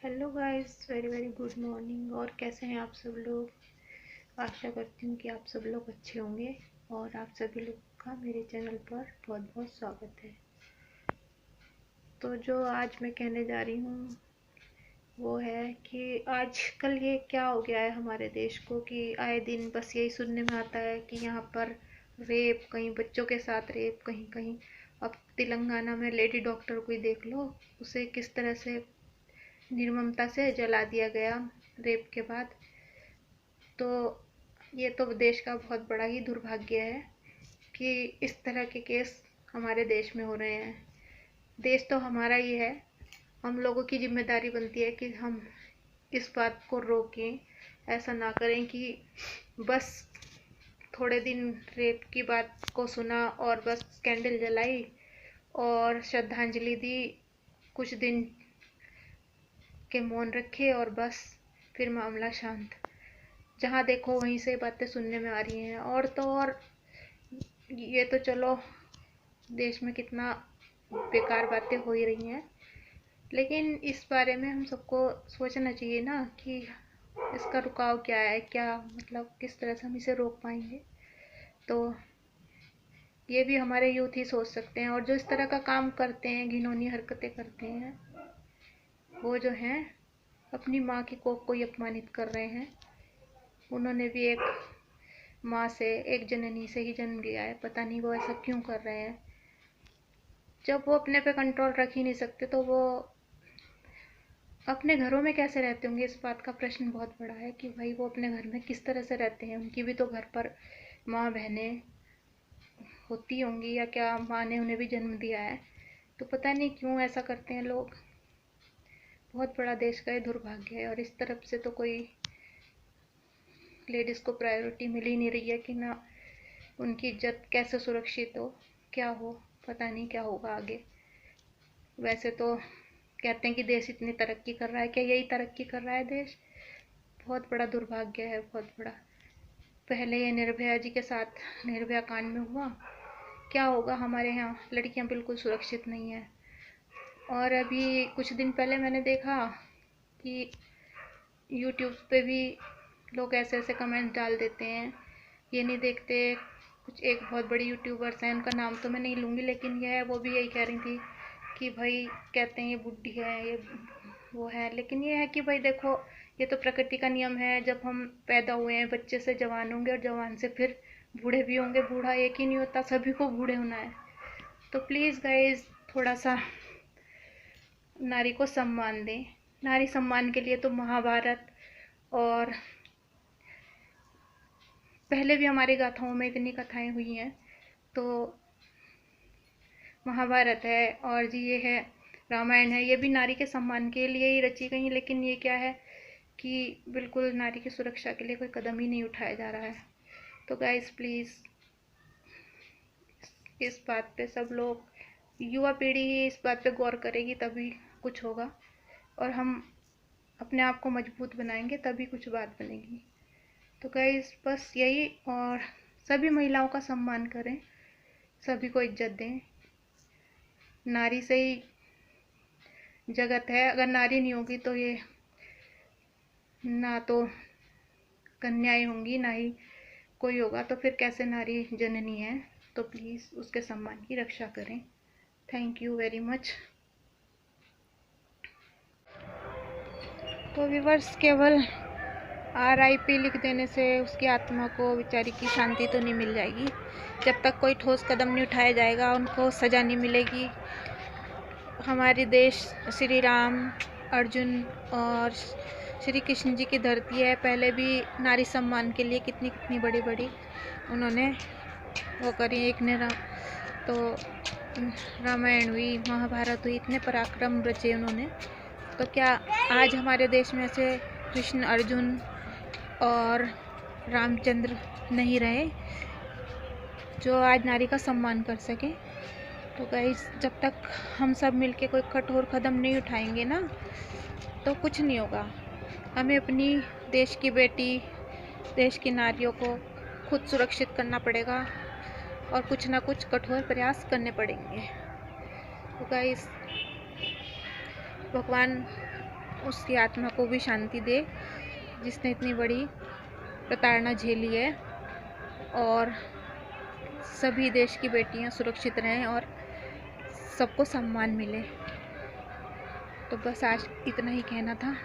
Hello guys, very very good morning. और कैसे हैं आप सब लोग। आशा करती हूँ कि आप सब लोग अच्छे होंगे और आप सभी लोग का मेरे चैनल पर बहुत बहुत स्वागत है। तो जो आज मैं कहने जा रही हूँ वो है कि आजकल ये क्या हो गया है हमारे देश को कि आए दिन बस यही सुनने में आता है कि यहाँ पर रेप, कहीं बच्चों के साथ रेप, कहीं कहीं। अब तेलंगाना में लेडी डॉक्टर को ही देख लो, उसे किस तरह से निर्ममता से जला दिया गया रेप के बाद। तो ये तो देश का बहुत बड़ा ही दुर्भाग्य है कि इस तरह के केस हमारे देश में हो रहे हैं। देश तो हमारा ही है, हम लोगों की जिम्मेदारी बनती है कि हम इस बात को रोकें, ऐसा ना करें कि बस थोड़े दिन रेप की बात को सुना और बस कैंडल जलाई और श्रद्धांजलि दी, कुछ दिन के मौन रखे और बस फिर मामला शांत। जहाँ देखो वहीं से बातें सुनने में आ रही हैं। और तो और ये तो चलो देश में कितना बेकार बातें हो ही रही हैं, लेकिन इस बारे में हम सबको सोचना चाहिए ना कि इसका रुकाव क्या है, क्या मतलब किस तरह से हम इसे रोक पाएंगे। तो ये भी हमारे यूथ ही सोच सकते हैं। और जो इस तरह का काम करते हैं, घिनौनी हरकतें करते हैं, वो जो हैं अपनी माँ की कोख को ही अपमानित कर रहे हैं। उन्होंने भी एक माँ से, एक जननी से ही जन्म लिया है, पता नहीं वो ऐसा क्यों कर रहे हैं। जब वो अपने पे कंट्रोल रख ही नहीं सकते तो वो अपने घरों में कैसे रहते होंगे। इस बात का प्रश्न बहुत बड़ा है कि भाई वो अपने घर में किस तरह से रहते हैं। उनकी भी तो घर पर माँ बहनें होती होंगी या क्या, माँ ने उन्हें भी जन्म दिया है। तो पता नहीं क्यों ऐसा करते हैं लोग। बहुत बड़ा देश का ये दुर्भाग्य है। और इस तरफ से तो कोई लेडीज़ को प्रायोरिटी मिल ही नहीं रही है कि ना उनकी इज्जत कैसे सुरक्षित हो, क्या हो, पता नहीं क्या होगा आगे। वैसे तो कहते हैं कि देश इतनी तरक्की कर रहा है, क्या यही तरक्की कर रहा है देश। बहुत बड़ा दुर्भाग्य है, बहुत बड़ा। पहले ये निर्भया जी के साथ निर्भया कांड में हुआ, क्या होगा हमारे यहाँ लड़कियां बिल्कुल सुरक्षित नहीं है। और अभी कुछ दिन पहले मैंने देखा कि यूट्यूब पे भी लोग ऐसे ऐसे कमेंट डाल देते हैं, ये नहीं देखते। कुछ एक बहुत बड़ी यूट्यूबर्स हैं, उनका नाम तो मैं नहीं लूँगी, लेकिन यह वो भी यही कह रही थी कि भाई कहते हैं ये बुढ़ी है, ये वो है। लेकिन ये है कि भाई देखो, ये तो प्रकृति का नियम है। जब हम पैदा हुए हैं, बच्चे से जवान होंगे और जवान से फिर बूढ़े भी होंगे। बूढ़ा एक ही नहीं होता, सभी को बूढ़े होना है। तो प्लीज़ गाइज, थोड़ा सा नारी को सम्मान दें। नारी सम्मान के लिए तो महाभारत और पहले भी हमारी गाथाओं में इतनी कथाएं हुई हैं। तो महाभारत है और जी ये है रामायण है, ये भी नारी के सम्मान के लिए ही रची गई। लेकिन ये क्या है कि बिल्कुल नारी की सुरक्षा के लिए कोई कदम ही नहीं उठाया जा रहा है। तो गाइस प्लीज़ इस बात पे सब लोग, युवा पीढ़ी ही इस बात पे गौर करेगी तभी कुछ होगा। और हम अपने आप को मजबूत बनाएंगे तभी कुछ बात बनेगी। तो गाइस बस यही। और सभी महिलाओं का सम्मान करें, सभी को इज्जत दें। नारी से ही जगत है। अगर नारी नहीं होगी तो ये ना तो कन्याएं होंगी, ना ही कोई होगा। तो फिर कैसे नारी जननी है। तो प्लीज़ उसके सम्मान की रक्षा करें। Thank you very much. तो व्यूवर्स, केवल RIP लिख देने से उसकी आत्मा को बेचारी की शांति तो नहीं मिल जाएगी। जब तक कोई ठोस कदम नहीं उठाया जाएगा, उनको सज़ा नहीं मिलेगी। हमारे देश श्री राम, अर्जुन और श्री कृष्ण जी की धरती है। पहले भी नारी सम्मान के लिए कितनी कितनी बड़ी बड़ी उन्होंने वो करी। एक ने तो रामायण हुई, महाभारत हुई, इतने पराक्रम रचे उन्होंने। तो क्या आज हमारे देश में ऐसे कृष्ण, अर्जुन और रामचंद्र नहीं रहे जो आज नारी का सम्मान कर सके। तो गाइस, जब तक हम सब मिलके कोई कठोर कदम नहीं उठाएंगे ना, तो कुछ नहीं होगा। हमें अपनी देश की बेटी, देश की नारियों को खुद सुरक्षित करना पड़ेगा और कुछ ना कुछ कठोर प्रयास करने पड़ेंगे। तो गाइस, भगवान उसकी आत्मा को भी शांति दे जिसने इतनी बड़ी प्रताड़ना झेली है, और सभी देश की बेटियां सुरक्षित रहें और सबको सम्मान मिले। तो बस आज इतना ही कहना था।